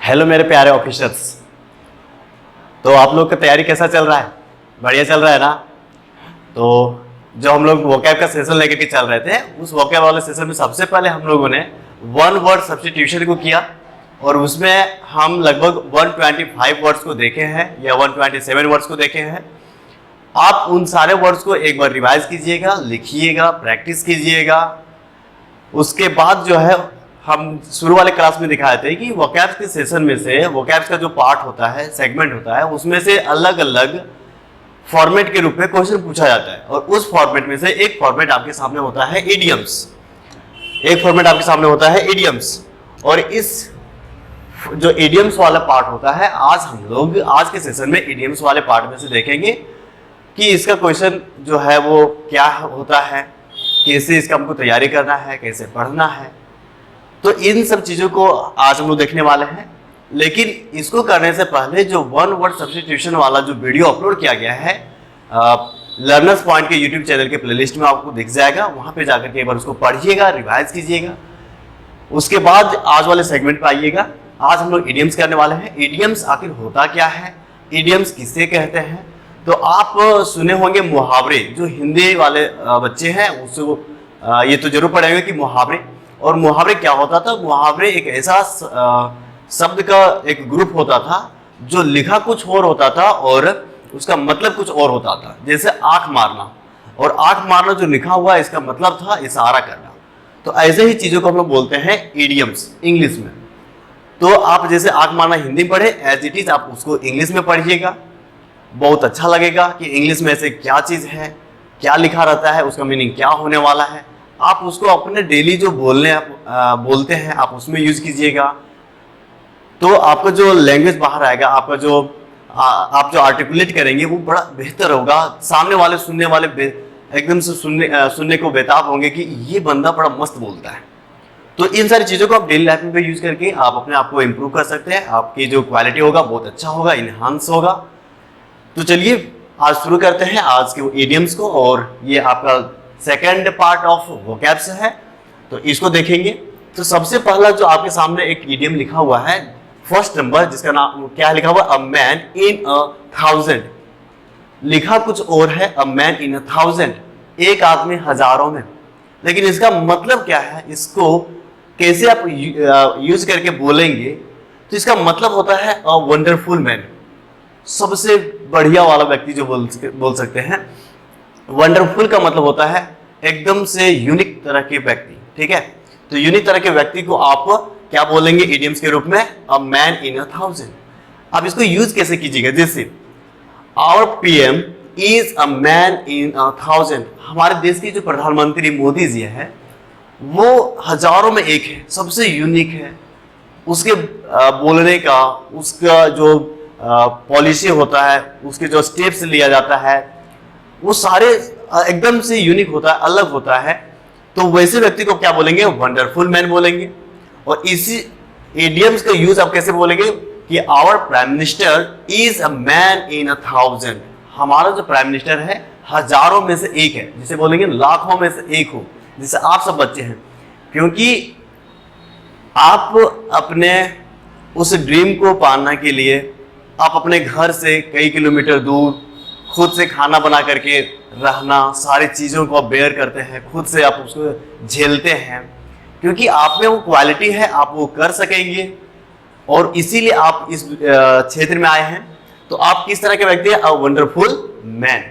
Hello मेरे प्यारे officers. तो आप लोग का तैयारी कैसा चल रहा है? बढ़िया चल रहा है ना? तो जो हम लोग वोकैब का सेशन लेकर के चल रहे थे, उस वोकैब वाले सेशन में सबसे पहले हम लोगों ने वन वर्ड सब्स्टिट्यूशन को किया और उसमें हम लगभग 125 वर्ड्स को देखे हैं या 127 वर्ड्स को देखे हैं। आप उन सारे वर्ड्स को एक बार रिवाइज कीजिएगा, लिखिएगा, प्रैक्टिस कीजिएगा। उसके बाद जो है हम शुरू वाले क्लास में दिखाए थे कि वोकैब्स के सेशन में से वोकैब्स का जो पार्ट होता है, सेगमेंट होता है, उसमें से अलग अलग फॉर्मेट के रूप में क्वेश्चन पूछा जाता है और उस फॉर्मेट में से एक फॉर्मेट आपके सामने होता है इडियम्स। एक फॉर्मेट आपके सामने होता है इडियम्स और इस जो इडियम्स वाला पार्ट होता है, आज हम लोग आज के सेशन में इडियम्स वाले पार्ट में से देखेंगे कि इसका क्वेश्चन जो है वो क्या होता है, कैसे इसका हमको तैयारी करना है, कैसे पढ़ना है। तो इन सब चीज़ों को आज हम लोग देखने वाले हैं। लेकिन इसको करने से पहले जो वन वर्ड सब्स्टिट्यूशन वाला जो वीडियो अपलोड किया गया है लर्नर्स पॉइंट के यूट्यूब चैनल के प्लेलिस्ट में आपको दिख जाएगा, वहाँ पे जाकर के एक बार उसको पढ़िएगा, रिवाइज कीजिएगा। उसके बाद आज वाले सेगमेंट पे आइएगा। आज हम लोग इडियम्स करने वाले हैं। इडियम्स आखिर होता क्या है, इडियम्स किसे कहते हैं? तो आप सुने होंगे मुहावरे। जो हिंदी वाले बच्चे हैं उसको ये तो जरूर पढ़ेंगे कि मुहावरे। और मुहावरे क्या होता था? मुहावरे एक ऐसा शब्द का एक ग्रुप होता था जो लिखा कुछ और होता था और उसका मतलब कुछ और होता था। जैसे आंख मारना, और आंख मारना जो लिखा हुआ है इसका मतलब था इशारा करना। तो ऐसे ही चीजों को हम लोग बोलते हैं इडियम्स इंग्लिश में। तो आप जैसे आंख मारना हिंदी पढ़े, एज इट इज आप उसको इंग्लिश में पढ़िएगा। बहुत अच्छा लगेगा कि इंग्लिश में ऐसे क्या चीज है, क्या लिखा रहता है, उसका मीनिंग क्या होने वाला है। आप उसको अपने डेली जो बोलते हैं आप उसमें यूज कीजिएगा। तो आपका जो लैंग्वेज बाहर आएगा, आपका जो आप जो आर्टिकुलेट करेंगे वो बड़ा बेहतर होगा। सामने वाले सुनने वाले एकदम से सुनने को बेताब होंगे कि ये बंदा बड़ा मस्त बोलता है। तो इन सारी चीज़ों को आप डेली लाइफ में यूज करके आप अपने आप को इम्प्रूव कर सकते हैं। आपकी जो क्वालिटी होगा बहुत अच्छा होगा, इनहांस होगा। तो चलिए आज शुरू करते हैं आज के इडियम्स को। और ये आपका सेकेंड पार्ट ऑफ वोकैब्स है, तो इसको देखेंगे। तो सबसे पहला जो आपके सामने एक इडियम लिखा हुआ है, फर्स्ट नंबर, जिसका नाम क्या लिखा हुआ? अ मैन इन अ थाउजेंड। लिखा कुछ और है, a man in a thousand, एक आदमी हजारों में। लेकिन इसका मतलब क्या है, इसको कैसे आप यूज करके बोलेंगे? तो इसका मतलब होता है अ वंडरफुल मैन, सबसे बढ़िया वाला व्यक्ति जो बोल सकते हैं। वंडरफुल का मतलब होता है एकदम से यूनिक तरह के व्यक्ति, ठीक है? तो यूनिक तरह के व्यक्ति को आप क्या बोलेंगे इडियम्स के रूप में? A man in a thousand. अब इसको यूज कैसे कीजिएगा? जैसे our PM is a man in a thousand. हमारे देश के जो प्रधानमंत्री मोदी जी है वो हजारों में एक है, सबसे यूनिक है। उसके बोलने का, उसका जो पॉलिसी होता है, उसके जो स्टेप्स लिया जाता है, वो सारे एकदम से यूनिक होता है, अलग होता है। तो वैसे व्यक्ति को क्या बोलेंगे? वंडरफुल मैन बोलेंगे। और इसी इडियम्स का यूज आप कैसे बोलेंगे कि our prime minister is a man in a thousand. हमारा जो प्राइम मिनिस्टर है हजारों में से एक है, जिसे बोलेंगे लाखों में से एक हो, जिसे आप सब बच्चे हैं। क्योंकि आप अपने उस ड्रीम को पाने के लिए आप अपने घर से कई किलोमीटर दूर खुद से खाना बना करके रहना, सारी चीज़ों को आप बेयर करते हैं, खुद से आप उसको झेलते हैं, क्योंकि आप में वो क्वालिटी है, आप वो कर सकेंगे। और इसीलिए आप इस क्षेत्र में आए हैं। तो आप किस तरह के व्यक्ति हैं? A wonderful man.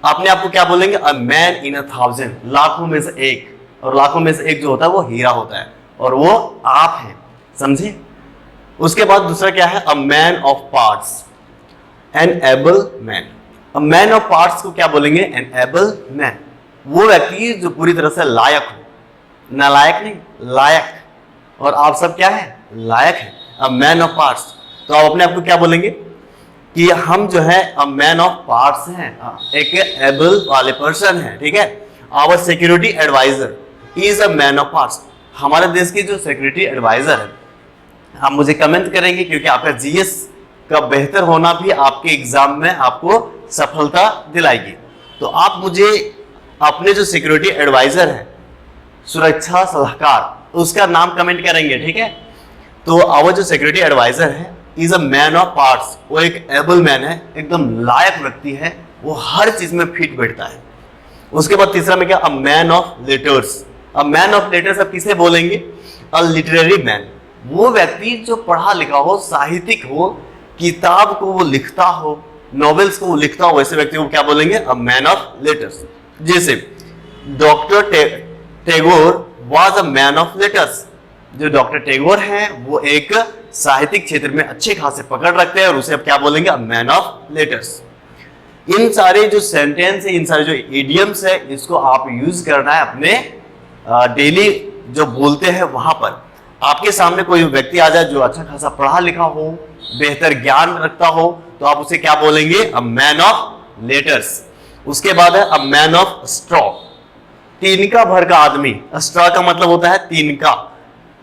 अपने आप को क्या बोलेंगे? A man in a thousand, लाखों में से एक। और लाखों में से एक जो होता है वो हीरा होता है, और वो आप हैं, समझे? उसके बाद दूसरा क्या है? A man of parts, an able man. Man of parts को क्या बोलेंगे? An able man. वो व्यक्ति जो पूरी तरह से लायक हो, नालायक नहीं, लायक। और आप सब क्या है? लायक है, अ मैन ऑफ पार्ट्स। तो आप अपने आप को क्या बोलेंगे कि हम जो है अ मैन ऑफ पार्ट्स हैं, एक एबल वाले पर्सन हैं, ठीक है? Our security adviser is a man of parts. हमारे देश की जो सिक्योरिटी एडवाइजर है, आप मुझे कमेंट करेंगे, क्योंकि आपका जीएस का बेहतर होना भी आपके एग्जाम में आपको सफलता दिलाएगी। तो आप मुझे अपने जो सिक्योरिटी एडवाइजर है, सुरक्षा सलाहकार, उसका नाम कमेंट करेंगे, ठीक है? तो आवर जो सिक्योरिटी एडवाइजर है is a man of parts, वो एक एबल मैन है, एकदम लायक व्यक्ति है, वो हर चीज में फिट बैठता है। उसके बाद तीसरा में क्या, अ man of letters. A man of letters अब किसे बोलेंगे, अ लिटरेरी मैन, वो व्यक्ति जो पढ़ा लिखा हो, साहित्यिक हो, किताब को वो लिखता हो, नॉवेल्स को वो लिखता हो, वैसे व्यक्ति को क्या बोलेंगे, अ मैन ऑफ लेटर्स। जैसे doctor Tagore was a man of letters, जो डॉक्टर टैगोर हैं वो एक साहित्यिक क्षेत्र में अच्छे खासे पकड़ रखते हैं और उसे अब क्या बोलेंगे, अ मैन ऑफ लेटर्स। इन सारे जो सेंटेंस है, इन सारे जो इडियम्स है, इसको आप यूज करना है अपने डेली जो बोलते हैं वहां पर। आपके सामने कोई व्यक्ति आ जाए जो अच्छा खासा पढ़ा लिखा हो, बेहतर ज्ञान रखता हो, तो आप उसे क्या बोलेंगे, अ मैन ऑफ लेटर्स। उसके बाद है अ मैन ऑफ स्ट्रॉ, तिनका भर का आदमी। स्ट्रॉ का मतलब होता है तिनका।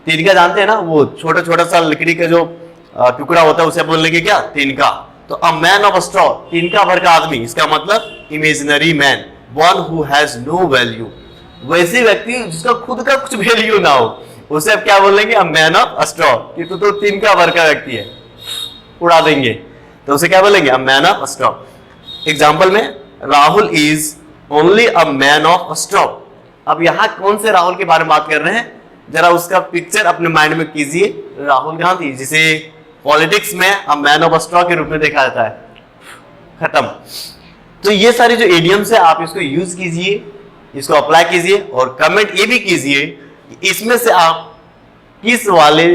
तिनका जानते हैं ना, वो छोटा छोटा सा लकड़ी का जो टुकड़ा होता है उसे बोलेंगे क्या, तिनका। तो अ मैन ऑफ स्ट्रॉ, तिनका भर का आदमी, इसका मतलब imaginary man, one who has no value. वैसे व्यक्ति जिसका खुद का कुछ वैल्यू ना हो, उसे अब क्या बोलेंगे, अ मैन ऑफ स्ट्रॉ, कि तो तिनका भर का व्यक्ति है, उड़ा देंगे, तो उसे क्या बोलेंगे, a man of straw. Example में Rahul is only a man of straw. अब यहां कौन से राहुल के बारे में बात कर रहे हैं, जरा उसका पिक्चर अपने माइंड में कीजिए। राहुल गांधी, जिसे पॉलिटिक्स में अ मैन ऑफ स्ट्रॉ के रूप में देखा जाता है, खत्म। तो ये सारी जो इडियम्स है आप इसको यूज कीजिए, इसको अप्लाई कीजिए और कमेंट ये भी कीजिए इसमें से आप किस वाले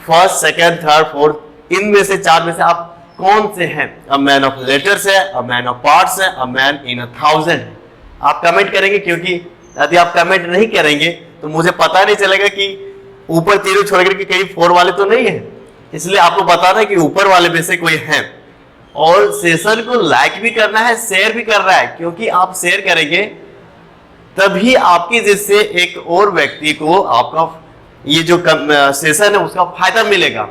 फर्स्ट, सेकंड, थर्ड, फोर्थ, इनमें से चार में से आप कौन से हैं। अ मैन ऑफ लेटर्स है, अ मैन ऑफ पार्ट्स है, अ मैन इन 1000 है। आप कमेंट करेंगे, क्योंकि यदि आप कमेंट नहीं करेंगे तो मुझे पता नहीं चलेगा कि ऊपर तीनों छोड़ करके कहीं 4 वाले तो नहीं है, इसलिए आपको बताना है कि ऊपर वाले में से कोई है। और सेशन को लाइक भी करना है, शेयर भी करना है, क्योंकि आप शेयर करेंगे तभी आपकी जिससे एक और व्यक्ति को आपका ये जो सेशन है उसका फायदा मिलेगा।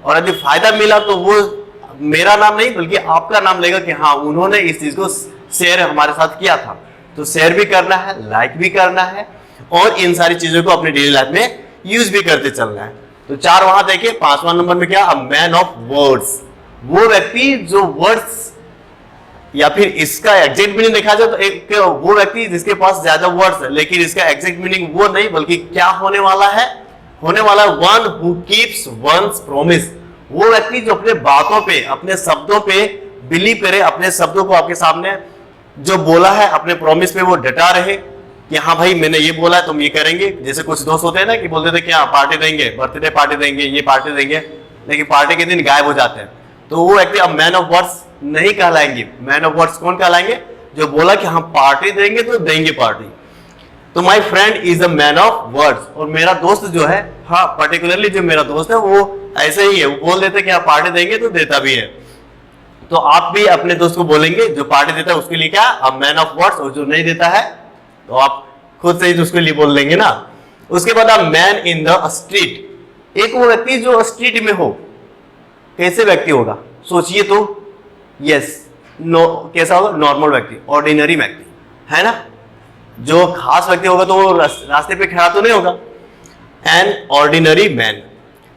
और यदि फायदा मिला तो वो मेरा नाम नहीं बल्कि आपका नाम लेगा कि हाँ उन्होंने इस चीज को शेयर हमारे साथ किया था। तो शेयर भी करना है, लाइक भी करना है और इन सारी चीजों को अपनी डेली लाइफ में यूज भी करते चलना है। तो 4 वहां देखिए। 5वां नंबर में क्या, अ मैन ऑफ वर्ड्स, वो व्यक्ति जो वर्ड्स या फिर इसका एग्जैक्ट मीनिंग देखा जाए तो एक वो व्यक्ति जिसके पास ज्यादा वर्ड्स है, लेकिन इसका एग्जैक्ट मीनिंग वो नहीं बल्कि क्या होने वाला है, होने वाला one who keeps one's promise, वो व्यक्ति जो अपने बातों पे, अपने शब्दों पे बिलीव करे, अपने शब्दों को आपके सामने जो बोला है अपने प्रॉमिस पे वो डटा रहे कि हाँ भाई मैंने ये बोला है तुम ये करेंगे। जैसे कुछ दोस्त होते हैं ना कि बोलते थे क्या पार्टी देंगे, बर्थडे पार्टी देंगे, ये पार्टी देंगे, लेकिन पार्टी के दिन गायब हो जाते हैं। तो वो व्यक्ति अब मैन ऑफ वर्ड्स नहीं कहलाएंगे। मैन ऑफ वर्ड्स कौन कहलाएंगे, जो बोला कि हम पार्टी देंगे तो देंगे पार्टी। तो my friend is a man of words, और मेरा दोस्त जो है, हाँ पर्टिकुलरली जो मेरा दोस्त है वो ऐसे ही है, वो बोल देते कि हाँ पार्टी देंगे तो देता भी है। तो आप भी अपने दोस्त को बोलेंगे जो पार्टी देता है उसके लिए क्या, अ मैन ऑफ वर्ड्स, और जो नहीं देता है तो आप खुद से ही उसके लिए बोल लेंगे ना। उसके बाद अ मैन इन द स्ट्रीट, एक वो व्यक्ति जो स्ट्रीट में हो। कैसे व्यक्ति होगा सोचिए तो, यस नो कैसा होगा, नॉर्मल व्यक्ति, ऑर्डिनरी व्यक्ति है ना। जो खास व्यक्ति होगा तो वो रास्ते पे खड़ा तो नहीं होगा, एन ऑर्डिनरी मैन।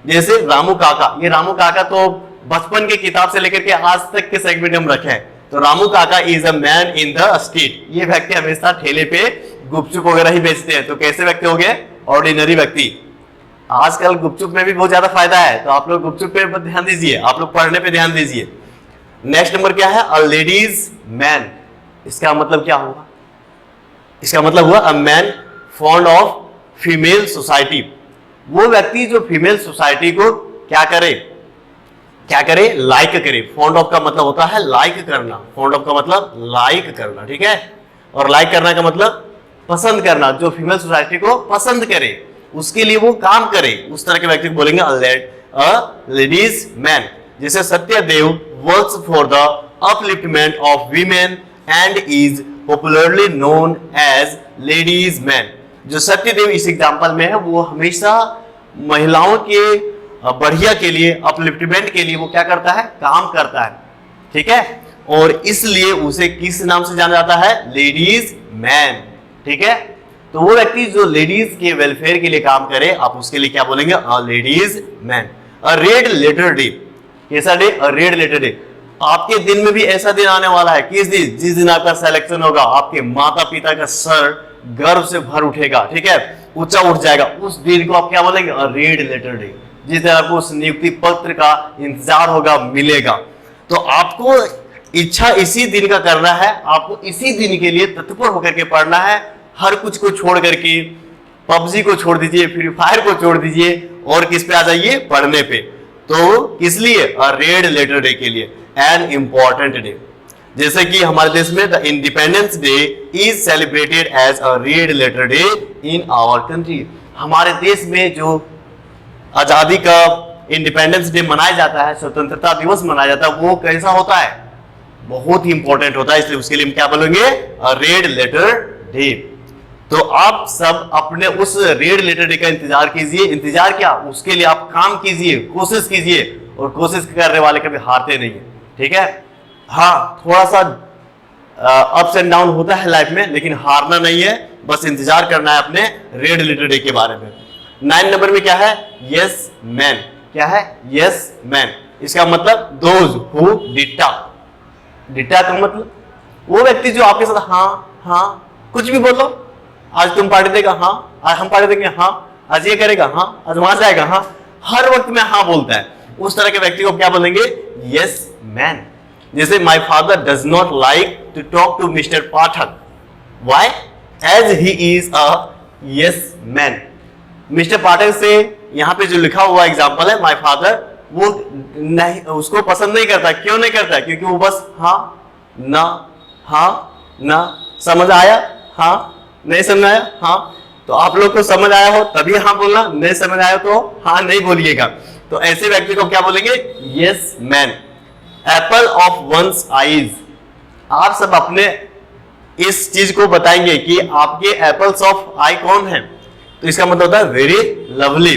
जैसे रामू काका, ये रामू काका तो बचपन की किताब से लेकर के आज तक के सेगमेंट हम रखे हैं। तो रामू काका is a man in the street, ये व्यक्ति हमेशा ठेले पे गुपचुप वगैरह ही बेचते हैं। तो कैसे व्यक्ति हो गए, ऑर्डिनरी व्यक्ति। आजकल गुपचुप में भी बहुत ज्यादा फायदा है, तो आप लोग गुपचुप पे ध्यान दीजिए, आप लोग पढ़ने पे ध्यान दीजिए। नेक्स्ट नंबर क्या है, अ लेडीज मैन। इसका मतलब क्या होगा, इसका मतलब हुआ a man fond of female society, वो व्यक्ति जो फीमेल सोसाइटी को क्या करे, क्या करे, लाइक करे। फॉन्ड ऑफ का मतलब होता है लाइक करना, फॉन्ड ऑफ का मतलब लाइक करना, ठीक है। और लाइक करना का मतलब पसंद करना, जो फीमेल सोसाइटी को पसंद करे उसके लिए वो काम करे, उस तरह के व्यक्ति को बोलेंगे अ लेडीज मैन। जैसे Satyadev works for the upliftment of women and is popularly known as ladies man. जो सत्यदेव इस एग्जांपल में है वो हमेशा महिलाओं के बढ़िया के लिए, अपलिफ्टमेंट के लिए वो क्या करता है, काम करता है, ठीक है। और इसलिए उसे किस नाम से जाना जाता है, लेडीज मैन, ठीक है। तो वो व्यक्ति जो लेडीज के वेलफेयर के लिए काम करे, आप उसके लिए क्या बोलेंगे, अ लेडीज मैन। अ रेड लेटर डे। कैसा डे? अ रेड लेटर डे। आपके दिन में भी ऐसा दिन आने वाला है, किस दिन? जिस दिन आपका सिलेक्शन होगा, आपके माता पिता का सर गर्व से भर उठेगा, ठीक है, ऊंचा उठ जाएगा। उस दिन को आप क्या बोलेंगे? अ रेड लेटर डे। जिस दिन आपको उस नियुक्ति पत्र का इंतजार होगा, मिलेगा। तो आपको इच्छा इसी दिन का करना है, आपको इसी दिन के लिए तत्पर होकर के पढ़ना है। हर कुछ को छोड़ करके, पबजी को छोड़ दीजिए, फ्री फायर को छोड़ दीजिए और किस पे आ जाइए? पढ़ने पे। तो किस लिए? अ रेड लेटर डे के लिए, एन इंपॉर्टेंट डे। जैसे कि हमारे देश में the Independence Day is celebrated as a red letter day in our country. हमारे देश में जो आजादी का इंडिपेंडेंस डे मनाया जाता है, स्वतंत्रता दिवस मनाया जाता है, वो कैसा होता है? बहुत ही इंपॉर्टेंट होता है। इसलिए उसके लिए हम क्या बोलेंगे? अ रेड लेटर डे। तो आप सब अपने उस रेड लेटर डे का इंतजार कीजिए। इंतजार क्या? उसके लिए आप काम कीजिए, कोशिश कीजिए, और कोशिश करने वाले कभी हारते नहीं है, ठीक है। हाँ, थोड़ा सा अप्स एंड डाउन होता है लाइफ में, लेकिन हारना नहीं है, बस इंतजार करना है अपने रेड लेटर डे के बारे में। 9 नंबर में क्या है? Yes man. क्या है? Yes man. इसका मतलब दोज हु डिटा। डिटा का मतलब वो व्यक्ति जो आपके साथ हाँ हाँ कुछ भी बोलो, आज तुम पार्टी देगा, हाँ, आज हम पार्टी देंगे, हाँ, आज ये करेगा, हाँ, आज वहां जाएगा, हाँ, हर वक्त में हाँ बोलता है, उस तरह के व्यक्ति को क्या बोलेंगे? Yes man. जैसे my father does not like to talk to mister Pathak, why? As he is a yes man. Mister Pathak से यहां पे जो लिखा हुआ एग्जांपल है, माय फादर, वो नहीं, उसको पसंद नहीं करता। क्यों नहीं करता? क्योंकि वो बस हाँ ना, हाँ ना, समझ आया, हाँ, नहीं समझ आया, हाँ। तो आप लोग को समझ आया हो तभी हाँ बोलना, नहीं समझ आया तो हाँ नहीं बोलिएगा। तो ऐसे व्यक्ति को क्या बोलेंगे? Yes man. Apple of one's eyes. आप सब अपने इस चीज को बताएंगे कि आपके एप्पल्स ऑफ आई कौन है। तो इसका मतलब होता है very lovely.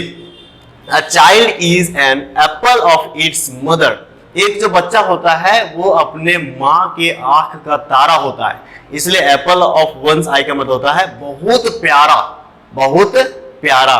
A child is an apple of its mother. एक जो बच्चा होता है वो अपने माँ के आंख का तारा होता है, इसलिए एप्पल ऑफ वंस आई का मतलब होता है बहुत प्यारा, बहुत प्यारा।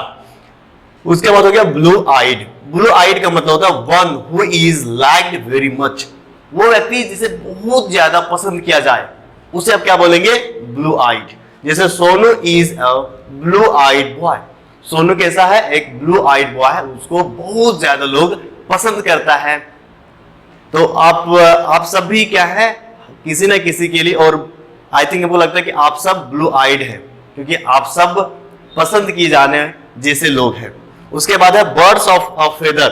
उसके बाद हो गया ब्लू आइड। ब्लू आइड का मतलब होता है one who is liked very much. वो व्यक्ति जिसे बहुत ज्यादा पसंद किया जाए, उसे आप क्या बोलेंगे? Blue eyed. जैसे Sonu is a blue eyed boy. Sonu कैसा है? एक ब्लू आइड बॉय है, उसको बहुत ज्यादा लोग पसंद करता है। तो आप सब भी क्या है? किसी न किसी के लिए, और आई थिंक हमको लगता है कि आप सब ब्लू आइड हैं, क्योंकि आप सब पसंद किए जाने जैसे लोग हैं। उसके बाद है birds of a feather.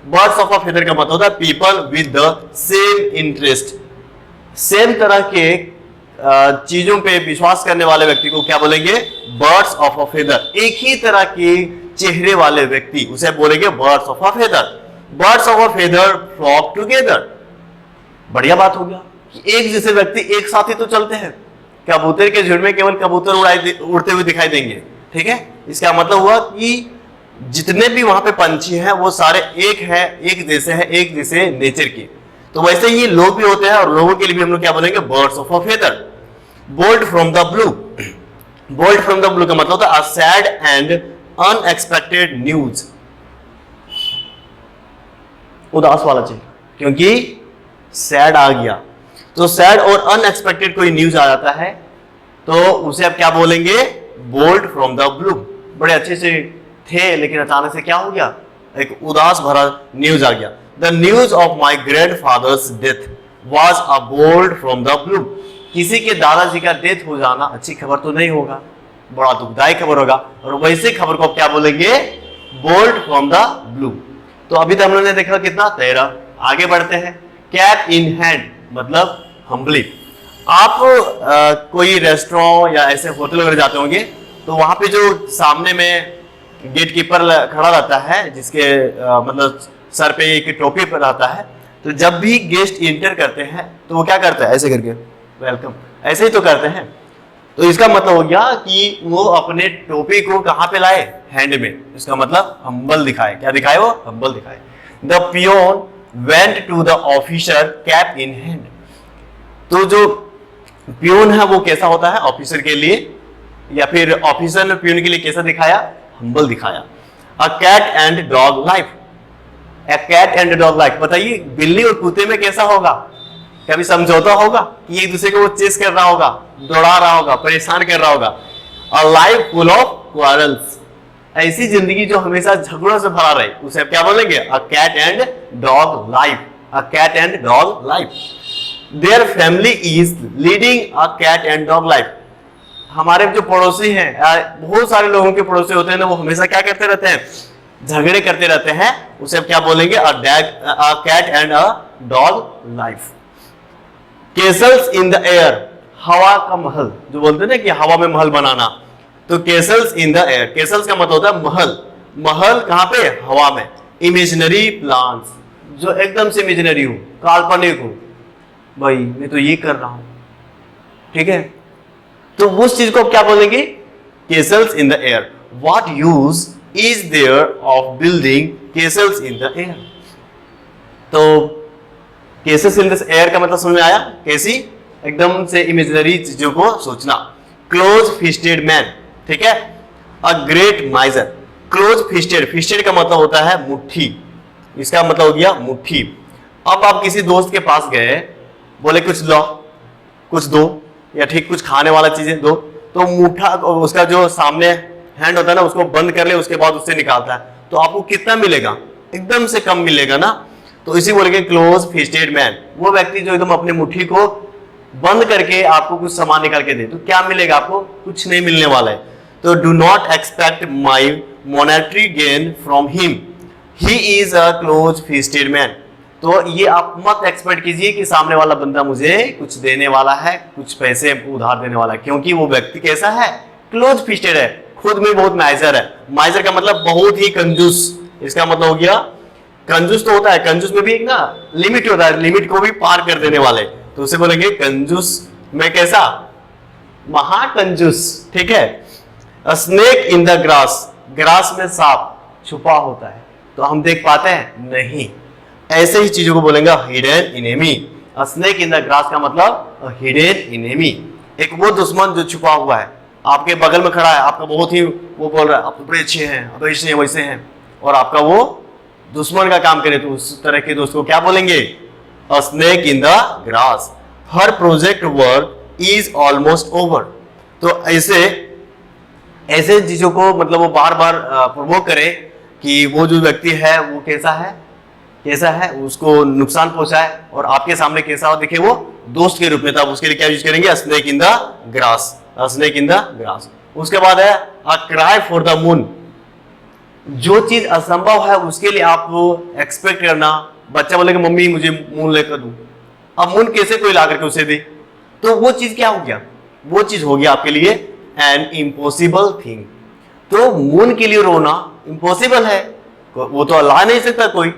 Birds of a feather का मतलब होता है people with the same interest. Same तरह के चीजों पे विश्वास करने वाले व्यक्ति को क्या बोलेंगे? Birds of a feather. एक ही तरह के चेहरे वाले व्यक्ति, उसे बोलेंगे birds of a feather. Birds of a feather flock together. बढ़िया बात हो गया कि एक जैसे व्यक्ति एक साथ ही तो चलते हैं। कबूतर के झुंड में केवल कबूतर उड़ते हुए दिखाई देंगे, ठीक है। इसका मतलब हुआ कि जितने भी वहां पे पंछी हैं वो सारे एक हैं, एक जैसे हैं, एक जैसे नेचर के। तो वैसे ही लोग भी होते हैं, और लोगों के लिए भी हम लोग क्या बोलेंगे? Birds of a feather. Bolt from the blue. Bolt from the blue का मतलब होता है a sad and unexpected news. उदास वाला चीज, क्योंकि सैड आ गया, तो सैड और अनएक्सपेक्टेड कोई न्यूज आ जाता है तो उसे आप क्या बोलेंगे? Bolt from the blue. बड़े अच्छे से थे, लेकिन अचानक से क्या हो गया? एक उदास भरा न्यूज आ गया। The news of my grandfather's death was a bolt from the blue. किसी के दादाजी का डेथ हो जाना अच्छी खबर तो नहीं होगा, बड़ा दुखदायी खबर होगा, और वैसे खबर को क्या बोलेंगे? Bolt from the blue. तो अभी तो हम लोगों ने देखा कितना 13। आगे बढ़ते हैं। कैप इन हैंड मतलब हम्बली। आप कोई रेस्टोरेंट या ऐसे होटल वगैरह जाते होंगे, तो वहां पे जो सामने में गेट कीपर खड़ा रहता है, जिसके मतलब सर पे एक टोपी पर रहता है, तो जब भी गेस्ट इंटर करते हैं तो वो क्या करता है? ऐसे करके वेलकम, ऐसे ही तो करते हैं। तो इसका मतलब हो गया कि वो अपने टोपी को कहां पे लाए? हैंड में। इसका मतलब हम्बल दिखाए। क्या दिखाए? वो हम्बल दिखाए। The peon went to the officer cap in hand. तो जो पियोन है वो कैसा होता है? ऑफिसर के लिए, या फिर ऑफिसर ने पियोन के लिए कैसा दिखाया? हम्बल दिखाया। A cat and dog life. A cat and dog life, बताइए बिल्ली और कुत्ते में कैसा होगा? कभी समझौता होगा कि एक दूसरे को वो चेस कर रहा होगा, दौड़ा रहा होगा, परेशान कर रहा होगा? A life full of quarrels, ऐसी जिंदगी जो हमेशा झगड़ों से भरा रहे, उसे क्या बोलेंगे? A cat and dog life, a cat and dog life. Their family is leading a cat and dog life. हमारे जो पड़ोसी हैं, बहुत सारे लोगों के पड़ोसी होते हैं ना, वो हमेशा क्या करते रहते हैं? झगड़े करते रहते हैं, उसे क्या बोलेंगे? A cat and a dog life. Castles in the air, हवा का महल, जो बोलते हैं ना कि हवा में महल बनाना, तो केसल्स इन द एयर, केसल्स का मतलब होता है महल। महल कहां पे? हवा में। इमेजिनरी प्लान्स, जो एकदम से इमेजिनरी हो, काल्पनिक हो, भाई मैं तो ये कर रहा हूं, ठीक है, तो उस चीज को क्या बोलेंगे? Castles in the air. What use is there of building castles in the air? तो केसेस इन द एयर का मतलब समझ में आया? कैसी? एकदम से इमेजिनरी चीजों को सोचना। क्लोज फिस्टेड मैन, ठीक है, a great माइजर। Close fisted, fisted का मतलब होता है मुट्ठी, इसका मतलब हो गया मुट्ठी। अब आप किसी दोस्त के पास गए, बोले कुछ लो, कुछ दो, या ठीक कुछ खाने वाला चीजें दो, तो मुट्ठा उसका जो सामने हैंड होता है ना, उसको बंद कर ले, उसके बाद उससे निकालता है, तो आपको कितना मिलेगा? एकदम से कम मिलेगा ना। तो इसी बोलेंगे क्लोज फिस्टेड मैन, वो व्यक्ति जो एकदम अपनी मुट्ठी को बंद करके आपको कुछ सामान निकाल के दे, तो क्या मिलेगा आपको? कुछ नहीं मिलने वाला है। तो do not expect my monetary gain from him, he is a close fisted man. तो ये आप मत एक्सपेक्ट कीजिए कि सामने वाला बंदा मुझे कुछ देने वाला है, कुछ पैसे उधार देने वाला है, क्योंकि वो व्यक्ति कैसा है? क्लोज फिस्टेड है, खुद में बहुत माइजर है। माइजर का मतलब बहुत ही कंजूस, इसका मतलब हो गया कंजूस। तो होता है, कंजूस में भी एक ना लिमिट होता है, लिमिट को भी पार कर देने वाले, तो उसे बोलेंगे कंजूस में कैसा? महाकंजूस, ठीक है। Snake in the grass, grass में सांप छुपा होता है, तो हम देख पाते हैं? नहीं। ऐसे ही चीजों को बोलेंगे hidden enemy. Snake in the grass का मतलब हिडन इनेमी, एक वो दुश्मन जो छुपा हुआ है, आपके बगल में खड़ा है, आपका बहुत ही वो बोल रहा है आप तो बड़े अच्छे हैं, आप ऐसे हैं वैसे हैं, और आपका वो दुश्मन का काम करे, तो उस तरह के दोस्त को क्या बोलेंगे? अ snake in the grass. Her project work is almost over. तो ऐसे चीजों को मतलब वो बार बार प्रोवोक करे कि वो जो व्यक्ति है वो कैसा है, उसको नुकसान पहुंचाए, और आपके सामने कैसा हो दिखे वो दोस्त के रूप में, तब उसके लिए क्या यूज करेंगे? Snake in the grass, snake in the grass. उसके बाद है अ क्राई फॉर द मून, जो चीज असंभव है उसके लिए आप वो एक्सपेक्ट करना। बच्चा बोलेगा मम्मी मुझे मून लेकर दो, अब मून कैसे कोई ला करके उसे दे, तो वो चीज क्या हो गया? वो चीज हो गया आपके लिए एन इम्पॉसिबल थिंग। तो मून के लिए रोना इम्पॉसिबल है, वो तो ला नहीं सकता कोई।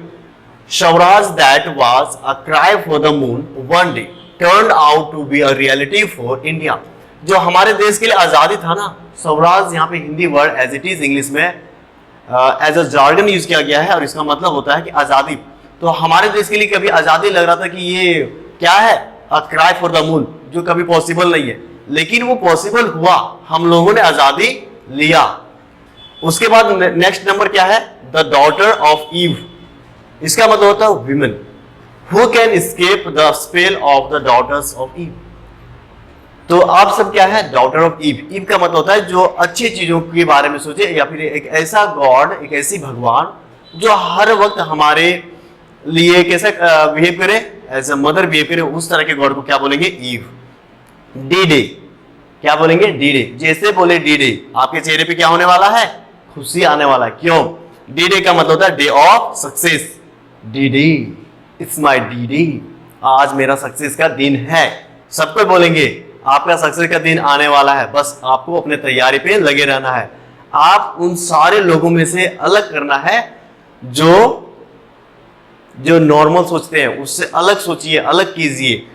Swaraj that was a cry for the moon one day turned out to be a reality for India. जो हमारे देश के लिए आजादी था ना, स्वराज यहाँ पे Hindi word as it is English में एज अ जार्गन यूज किया गया है, और इसका मतलब होता है कि आजादी। तो हमारे देश के लिए कभी आजादी लग रहा था कि ये क्या है? अ क्राई फॉर द मून, जो कभी पॉसिबल नहीं है, लेकिन वो पॉसिबल हुआ, हम लोगों ने आजादी लिया। उसके बाद नेक्स्ट नंबर क्या है? द डॉटर ऑफ ईव, इसका मतलब होता है women who can escape the spell of the daughters of Eve. तो आप सब क्या है? Daughter of ewe. ईव का मतलब होता है जो अच्छी चीजों के बारे में सोचे, या फिर एक ऐसा गॉड, एक ऐसी भगवान जो हर वक्त हमारे लिए कैसा बिहेव करे, एज अ मदर बिहेव करे, उस तरह के गॉड को क्या बोलेंगे? ईव। डी डे, क्या बोलेंगे? D day. जैसे बोले डी डे, आपके चेहरे पे क्या होने वाला है? खुशी आने वाला है। क्यों? डी डे का मतलब होता है day of success. D day, it's my D day, आज मेरा सक्सेस का दिन है। सबको बोलेंगे आपका सक्सेस का दिन आने वाला है, बस आपको अपने तैयारी पे लगे रहना है। आप उन सारे लोगों में से अलग करना है जो नॉर्मल सोचते हैं, उससे अलग सोचिए, अलग कीजिए,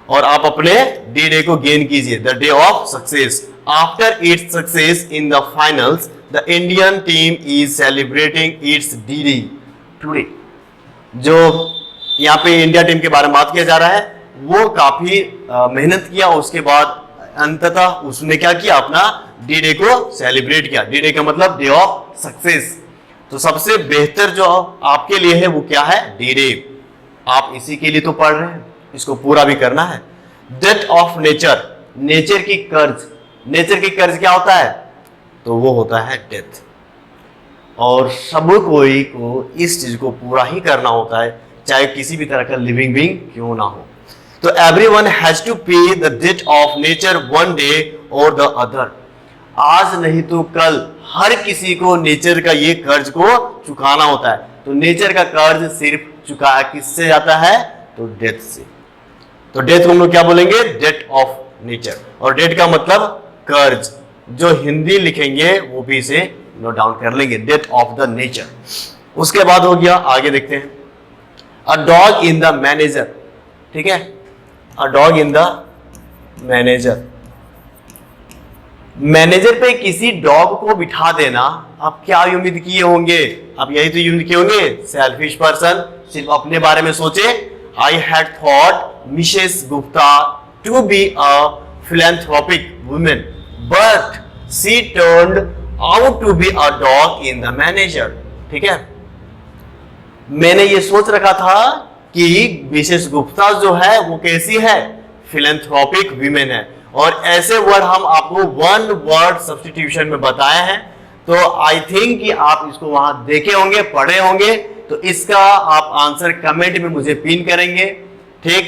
और आप अपने डी डे को गेन कीजिए। The day of success. After its success in the finals the Indian team is celebrating it's D day today. जो यहाँ पे इंडिया टीम के बारे में बात किया जा रहा है, वो काफी मेहनत किया, उसके बाद अंततः उसने क्या किया? अपना डी डे को सेलिब्रेट किया। डी डे का मतलब डे ऑफ सक्सेस। तो तो सबसे बेहतर जो आपके लिए है वो क्या है, डी-डे। आप इसी के लिए तो पढ़ रहे हैं, इसको पूरा भी करना है। डेथ ऑफ नेचर, नेचर की कर्ज, नेचर की कर्ज क्या होता है, तो वो होता है डेथ। और सब कोई को इस चीज को पूरा ही करना होता है, चाहे किसी भी तरह का लिविंग बीइंग क्यों ना हो। तो everyone has to pay the debt of nature one day और द अदर। आज नहीं तो कल हर किसी को नेचर का ये कर्ज को चुकाना होता है। तो नेचर का कर्ज सिर्फ चुकाया किससे जाता है, तो डेथ से। तो डेथ को हम लोग क्या बोलेंगे, डेट ऑफ नेचर। और डेट का मतलब कर्ज, जो हिंदी लिखेंगे वो भी इसे नोट डाउन कर लेंगे, डेट ऑफ द नेचर। उसके बाद हो गया, आगे देखते हैं, अ डॉग इन द मैनेजर। ठीक है, अ dog in the manager. Manager पे किसी डॉग को बिठा देना, आप क्या उम्मीद किए होंगे, आप यही तो उम्मीद किए होंगे, सेल्फिश पर्सन, सिर्फ अपने बारे में सोचे। I had thought Mrs Gupta to be a philanthropic woman, but she turned out to be a dog in the manager। ठीक है, मैंने ये सोच रखा था कि मिसेस गुप्ता जो है वो कैसी है, फिलेंथ्रोपिक वीमेन है। और ऐसे वर्ड हम आपको वन वर्ड सब्स्टिट्यूशन में बताए हैं, तो आई थिंक कि आप इसको वहां देखे होंगे, पढ़े होंगे। तो इसका आप आंसर कमेंट में मुझे पिन करेंगे। ठीक,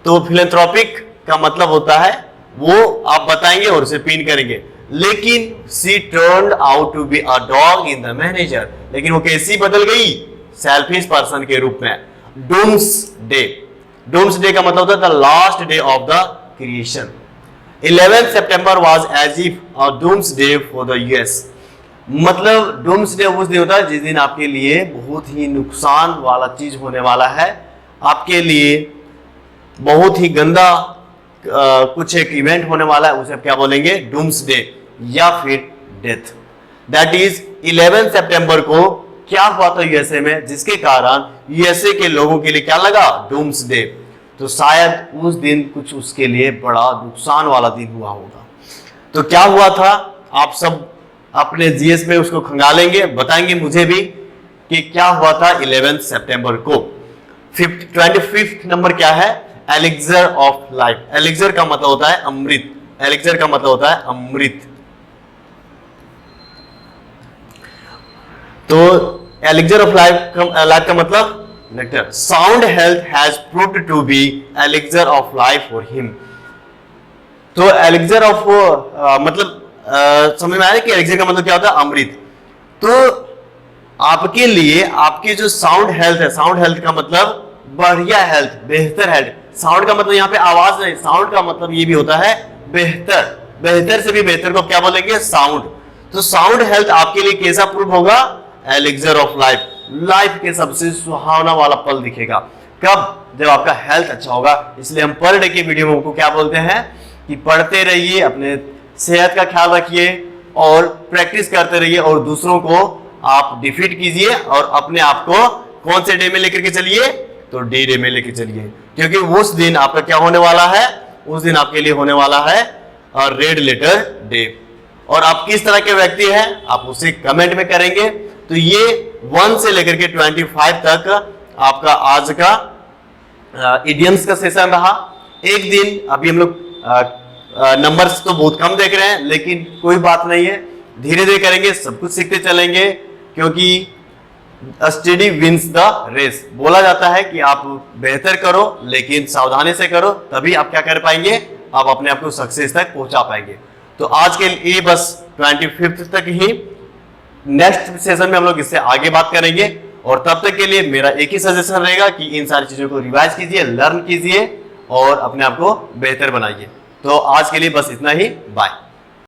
तो फिलेंथ्रोपिक का मतलब होता है वो आप बताएंगे और उसे पिन करेंगे। लेकिन she turned out to be a dog in the manager, लेकिन वो कैसी बदल गई, सेल्फिश पर्सन के रूप में। डूम्सडे, डूम्सडे का मतलब होता है the last day of the creation. 11 September was as if a doomsday for the US. मतलब डूम्सडे उस दिन होता है जिस दिन आपके लिए बहुत ही नुकसान वाला चीज होने वाला है, आपके लिए बहुत ही गंदा कुछ एक इवेंट होने वाला है, उसे आप क्या बोलेंगे, डूम्सडे या फिर डेथ। दैट इज 11 सितंबर को क्या हुआ था यूएसए में, जिसके कारण यूएसए के लोगों के लिए क्या लगा, डूम्सडे। तो शायद उस दिन कुछ उसके लिए बड़ा नुकसान वाला दिन हुआ होगा। तो क्या हुआ था, आप सब अपने जीएस में उसको खंगालेंगे, बताएंगे मुझे भी कि क्या हुआ था 11 सितंबर को। 25th नंबर क्या है, एलिक्सर ऑफ लाइफ। एलिक्सर का मतलब होता है अमृत, एलिक्सर का मतलब होता है अमृत। तो एलिक्सर ऑफ लाइफ का मतलब nectar. Sound health has proved to be elixir of life for him. तो एलिक्सर ऑफ मतलब समझ में आया कि एलिक्सर का मतलब क्या होता है, अमृत। तो आपके लिए आपकी जो साउंड हेल्थ है, साउंड हेल्थ का मतलब बढ़िया हेल्थ, बेहतर हेल्थ। साउंड का मतलब यहाँ पे आवाज नहीं, साउंड का मतलब ये भी होता है बेहतर, बेहतर से भी बेहतर को क्या बोलेंगे, साउंड। तो साउंड हेल्थ आपके लिए कैसा प्रूव होगा, एलिक्सर ऑफ लाइफ, लाइफ के सबसे सुहावना वाला पल दिखेगा। कब, जब आपका हेल्थ अच्छा होगा। इसलिए हम पर डे के वीडियो में आपको क्या बोलते हैं कि पढ़ते रहिए, अपने सेहत का ख्याल रखिए और प्रैक्टिस करते रहिए और दूसरों को आप डिफीट कीजिए और अपने आप को कौन से डे में लेकर के चलिए, तो डी-डे में लेकर चलिए। क्योंकि उस दिन आपका क्या होने वाला है, उस दिन आपके लिए होने वाला है रेड लेटर डे। और आप किस तरह के व्यक्ति हैं आप उसे कमेंट में करेंगे। तो ये 1 से लेकर के 25 तक आपका आज का इडियम्स का सेशन रहा। एक दिन अभी हम लोग नंबर्स तो बहुत कम देख रहे हैं, लेकिन कोई बात नहीं है, धीरे धीरे करेंगे, सब कुछ सीखते चलेंगे। क्योंकि स्टडी विंस द रेस, बोला जाता है कि आप बेहतर करो लेकिन सावधानी से करो, तभी आप क्या कर पाएंगे, आप अपने आप को सक्सेस तक पहुंचा पाएंगे। तो आज के लिए बस 25 तक ही, नेक्स्ट सेशन में हम लोग इससे आगे बात करेंगे। और तब तक के लिए मेरा एक ही सजेशन रहेगा कि इन सारी चीजों को रिवाइज कीजिए, लर्न कीजिए और अपने आप को बेहतर बनाइए। तो आज के लिए बस इतना ही, बाय।